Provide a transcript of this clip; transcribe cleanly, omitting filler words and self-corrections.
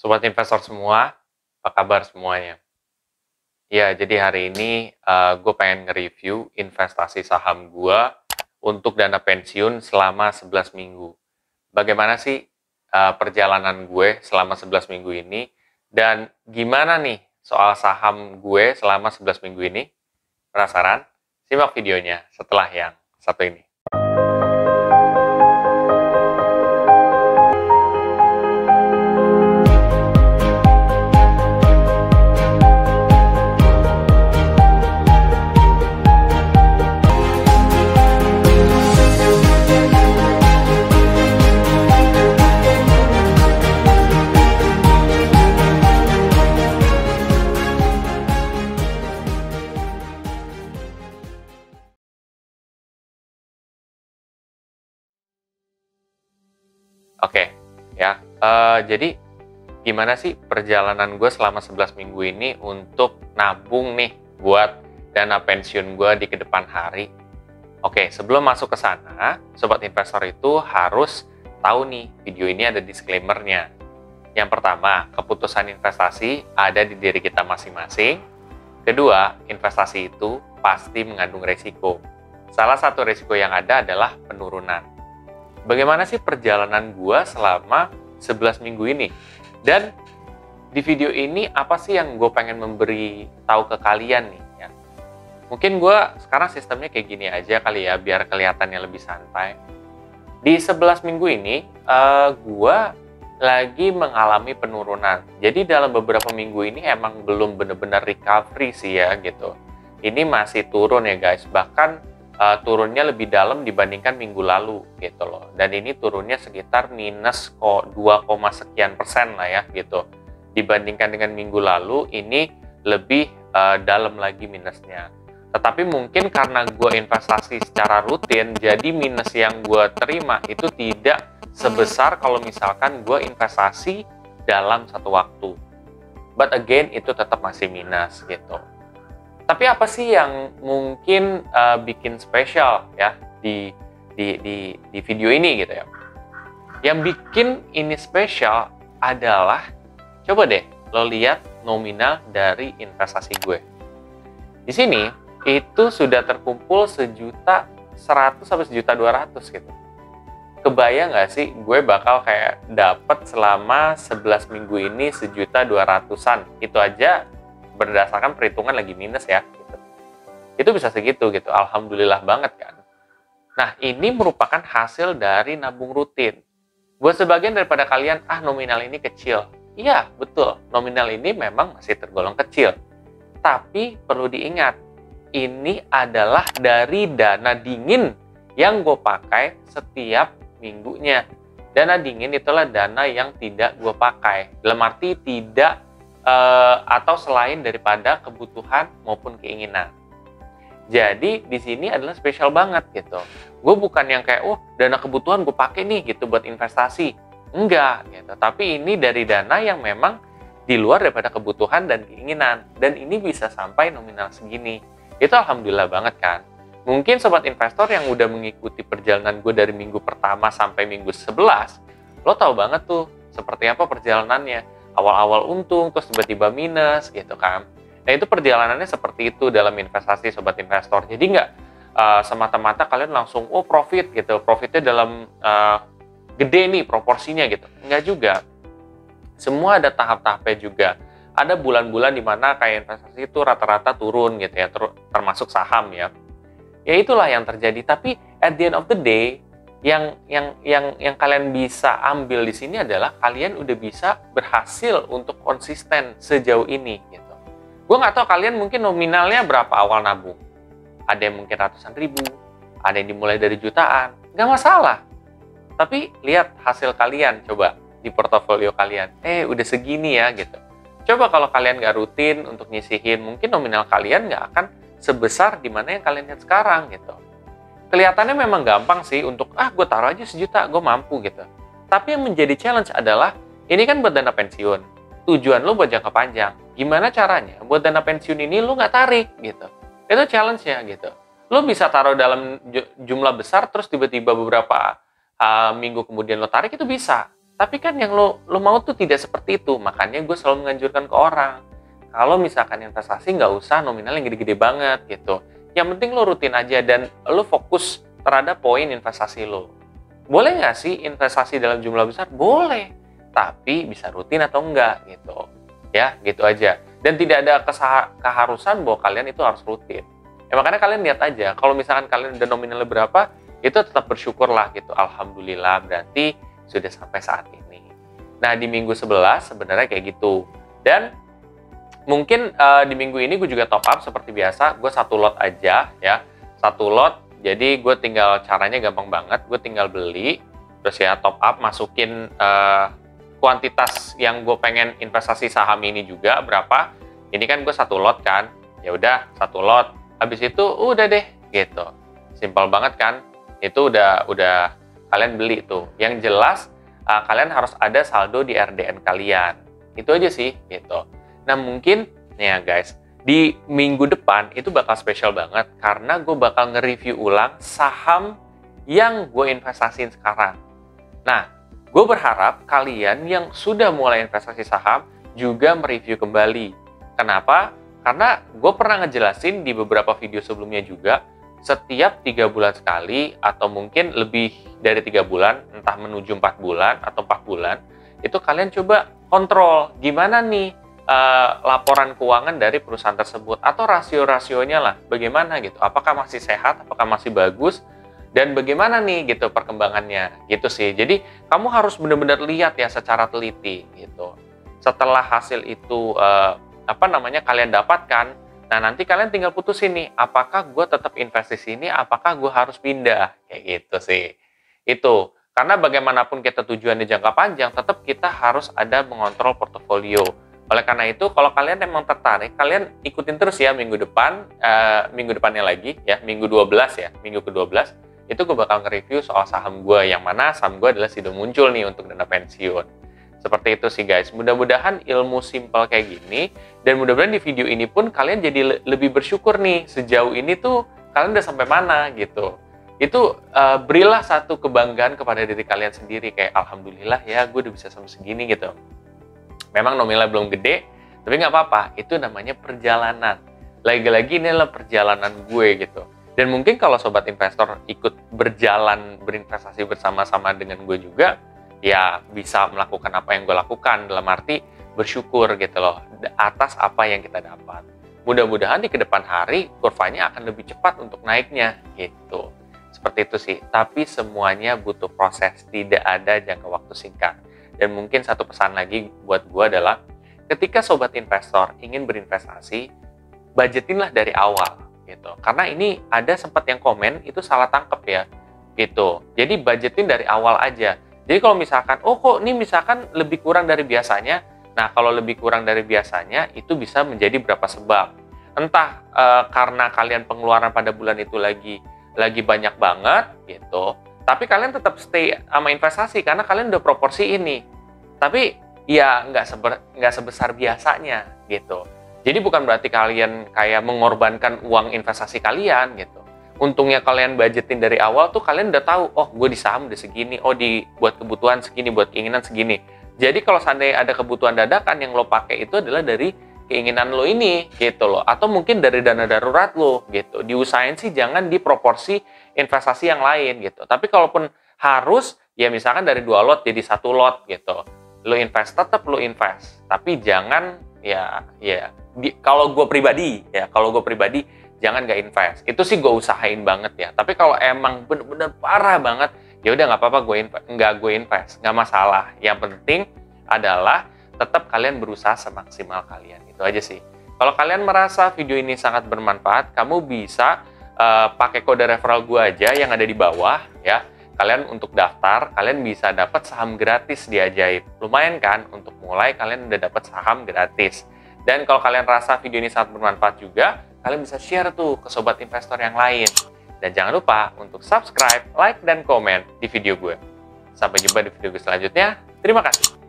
Sobat investor semua, apa kabar semuanya? Ya, jadi hari ini gue pengen nge-review investasi saham gue untuk dana pensiun selama 11 minggu. Bagaimana sih perjalanan gue selama 11 minggu ini? Dan gimana nih soal saham gue selama 11 minggu ini? Penasaran? Simak videonya setelah yang satu ini. Oke, ya. Jadi gimana sih perjalanan gue selama 11 minggu ini untuk nabung nih buat dana pensiun gue di kedepan hari? Oke, sebelum masuk ke sana, sobat investor itu harus tahu nih, video ini ada disclaimer-nya. Yang pertama, keputusan investasi ada di diri kita masing-masing. Kedua, investasi itu pasti mengandung resiko. Salah satu resiko yang ada adalah penurunan. Bagaimana sih perjalanan gue selama 11 minggu ini? Dan di video ini apa sih yang gue pengen memberi tahu ke kalian nih? Ya. Mungkin gue sekarang sistemnya kayak gini aja kali ya, biar kelihatannya lebih santai. Di 11 minggu ini, gue lagi mengalami penurunan. Jadi dalam beberapa minggu ini emang belum benar-benar recovery sih ya gitu. Ini masih turun ya guys, bahkan turunnya lebih dalam dibandingkan minggu lalu gitu loh. Dan ini turunnya sekitar minus 2, sekian persen lah ya gitu. Dibandingkan dengan minggu lalu ini lebih dalam lagi minusnya. Tetapi mungkin karena gue investasi secara rutin, jadi minus yang gue terima itu tidak sebesar kalau misalkan gue investasi dalam satu waktu. But again itu tetap masih minus gitu. Tapi apa sih yang mungkin bikin spesial ya di video ini gitu ya? Yang bikin ini spesial adalah, coba deh lo lihat nominal dari investasi gue. Di sini itu sudah terkumpul 1.100.000 sampai 1.200.000 gitu. Kebayang nggak sih gue bakal kayak dapat selama 11 minggu ini 1.200.000-an? Itu aja berdasarkan perhitungan lagi minus ya gitu. Itu bisa segitu gitu, alhamdulillah banget kan. Nah ini merupakan hasil dari nabung rutin. Buat sebagian daripada kalian, nominal ini kecil. Iya betul, nominal ini memang masih tergolong kecil. Tapi perlu diingat, ini adalah dari dana dingin yang gue pakai setiap minggunya. Dana dingin itulah dana yang tidak gue pakai, dalam arti tidak atau selain daripada kebutuhan maupun keinginan. Jadi di sini adalah spesial banget gitu. Gue bukan yang kayak dana kebutuhan gue pakai nih gitu buat investasi. Enggak gitu. Tapi ini dari dana yang memang di luar daripada kebutuhan dan keinginan. Dan ini bisa sampai nominal segini. Itu alhamdulillah banget kan. Mungkin sobat investor yang udah mengikuti perjalanan gue dari minggu pertama sampai minggu 11, lo tahu banget tuh seperti apa perjalanannya. Awal-awal untung, terus tiba-tiba minus gitu kan. Nah itu perjalanannya seperti itu dalam investasi sobat investor. Jadi nggak semata-mata kalian langsung profit gitu. Profitnya dalam gede nih proporsinya gitu. Nggak juga. Semua ada tahap-tahapnya juga. Ada bulan-bulan di mana kayak investasi itu rata-rata turun gitu ya, termasuk saham ya. Ya itulah yang terjadi. Tapi at the end of the day, yang kalian bisa ambil di sini adalah kalian udah bisa berhasil untuk konsisten sejauh ini gitu. Gue nggak tahu kalian mungkin nominalnya berapa awal nabung. Ada yang mungkin ratusan ribu, ada yang dimulai dari jutaan, nggak masalah. Tapi lihat hasil kalian coba di portofolio kalian, udah segini ya gitu. Coba kalau kalian nggak rutin untuk nyisihin, mungkin nominal kalian nggak akan sebesar di mana yang kalian lihat sekarang gitu. Kelihatannya memang gampang sih untuk, gue taruh aja 1 juta, gue mampu gitu. Tapi yang menjadi challenge adalah, ini kan buat dana pensiun. Tujuan lo buat jangka panjang. Gimana caranya buat dana pensiun ini lo nggak tarik gitu. Itu challenge-nya gitu. Lo bisa taruh dalam jumlah besar, terus tiba-tiba beberapa minggu kemudian lo tarik, itu bisa. Tapi kan yang lo mau tuh tidak seperti itu. Makanya gue selalu menganjurkan ke orang, kalau misalkan investasi nggak usah nominal yang gede-gede banget gitu. Yang penting lo rutin aja dan lo fokus terhadap poin investasi lo. Boleh nggak sih investasi dalam jumlah besar? Boleh. Tapi bisa rutin atau enggak gitu. Ya, gitu aja. Dan tidak ada keharusan bahwa kalian itu harus rutin. Ya, makanya kalian lihat aja, kalau misalkan kalian udah nominalnya berapa, itu tetap bersyukurlah gitu. Alhamdulillah, berarti sudah sampai saat ini. Nah, di minggu 11 sebenarnya kayak gitu. Dan mungkin di minggu ini gue juga top up seperti biasa. Gue 1 lot aja ya. 1 lot, jadi gue tinggal, caranya gampang banget. Gue tinggal beli, terus ya top up, masukin kuantitas yang gue pengen investasi saham ini juga berapa. Ini kan gue 1 lot kan. Ya udah 1 lot. Habis itu udah deh gitu. Simpel banget kan? Itu udah kalian beli tuh. Yang jelas kalian harus ada saldo di RDN kalian. Itu aja sih gitu. Nah, mungkin nih ya guys, di minggu depan itu bakal spesial banget karena gue bakal nge-review ulang saham yang gue investasiin sekarang. Nah, gue berharap kalian yang sudah mulai investasi saham juga mereview kembali. Kenapa? Karena gue pernah ngejelasin di beberapa video sebelumnya juga, setiap 3 bulan sekali atau mungkin lebih dari 3 bulan, entah menuju 4 bulan atau 4 bulan, itu kalian coba kontrol gimana nih laporan keuangan dari perusahaan tersebut atau rasio-rasionya lah, bagaimana gitu, apakah masih sehat, apakah masih bagus, dan bagaimana nih gitu perkembangannya gitu sih. Jadi kamu harus benar-benar lihat ya secara teliti gitu. Setelah hasil itu kalian dapatkan, nah nanti kalian tinggal putusin nih, apakah gue tetap investasi sini, apakah gue harus pindah, kayak gitu sih. Itu karena bagaimanapun kita tujuannya jangka panjang, tetap kita harus ada mengontrol portofolio. Oleh karena itu, kalau kalian memang tertarik, kalian ikutin terus ya minggu depan, minggu depannya lagi ya, minggu 12 ya, minggu ke-12, itu gue bakal nge-review soal saham gue, yang mana saham gue adalah sudah muncul nih untuk dana pensiun. Seperti itu sih guys, mudah-mudahan ilmu simpel kayak gini, dan mudah-mudahan di video ini pun kalian jadi lebih bersyukur nih, sejauh ini tuh kalian udah sampai mana gitu. Itu berilah satu kebanggaan kepada diri kalian sendiri, kayak alhamdulillah ya gue udah bisa sampai segini gitu. Memang nominalnya belum gede, tapi nggak apa-apa, itu namanya perjalanan. Lagi-lagi ini adalah perjalanan gue gitu. Dan mungkin kalau sobat investor ikut berjalan berinvestasi bersama-sama dengan gue juga, ya bisa melakukan apa yang gue lakukan, dalam arti bersyukur gitu loh atas apa yang kita dapat. Mudah-mudahan di kedepan hari kurvanya akan lebih cepat untuk naiknya gitu. Seperti itu sih, tapi semuanya butuh proses, tidak ada jangka waktu singkat. Dan mungkin satu pesan lagi buat gue adalah, ketika sobat investor ingin berinvestasi, budgetinlah dari awal gitu. Karena ini ada sempat yang komen itu salah tangkep ya gitu. Jadi budgetin dari awal aja. Jadi kalau misalkan, oh kok ini misalkan lebih kurang dari biasanya, nah kalau lebih kurang dari biasanya itu bisa menjadi berapa sebab. Entah karena kalian pengeluaran pada bulan itu lagi banyak banget gitu, tapi kalian tetap stay sama investasi karena kalian udah proporsi ini. Tapi ya nggak sebesar biasanya gitu. Jadi bukan berarti kalian kayak mengorbankan uang investasi kalian gitu. Untungnya kalian budgetin dari awal tuh kalian udah tahu, oh gue di saham udah segini, oh buat kebutuhan segini, buat keinginan segini. Jadi kalau seandainya ada kebutuhan dadakan yang lo pakai itu adalah dari keinginan lo ini gitu loh, atau mungkin dari dana darurat lo gitu. Diusahain sih jangan di proporsi investasi yang lain gitu. Tapi kalaupun harus, ya misalkan dari 2 lot jadi 1 lot gitu. Lo invest, tetap lo invest. Tapi jangan kalau gue pribadi jangan gak invest. Itu sih gue usahain banget ya. Tapi kalau emang bener-bener parah banget, ya udah nggak apa-apa gue invest, nggak masalah. Yang penting adalah tetap kalian berusaha semaksimal kalian. Itu aja sih. Kalau kalian merasa video ini sangat bermanfaat, kamu bisa pakai kode referral gue aja yang ada di bawah ya. Kalian untuk daftar, kalian bisa dapat saham gratis di Ajaib. Lumayan kan, untuk mulai kalian udah dapat saham gratis. Dan kalau kalian rasa video ini sangat bermanfaat juga, kalian bisa share tuh ke sobat investor yang lain. Dan jangan lupa untuk subscribe, like, dan komen di video gue. Sampai jumpa di video gue selanjutnya. Terima kasih.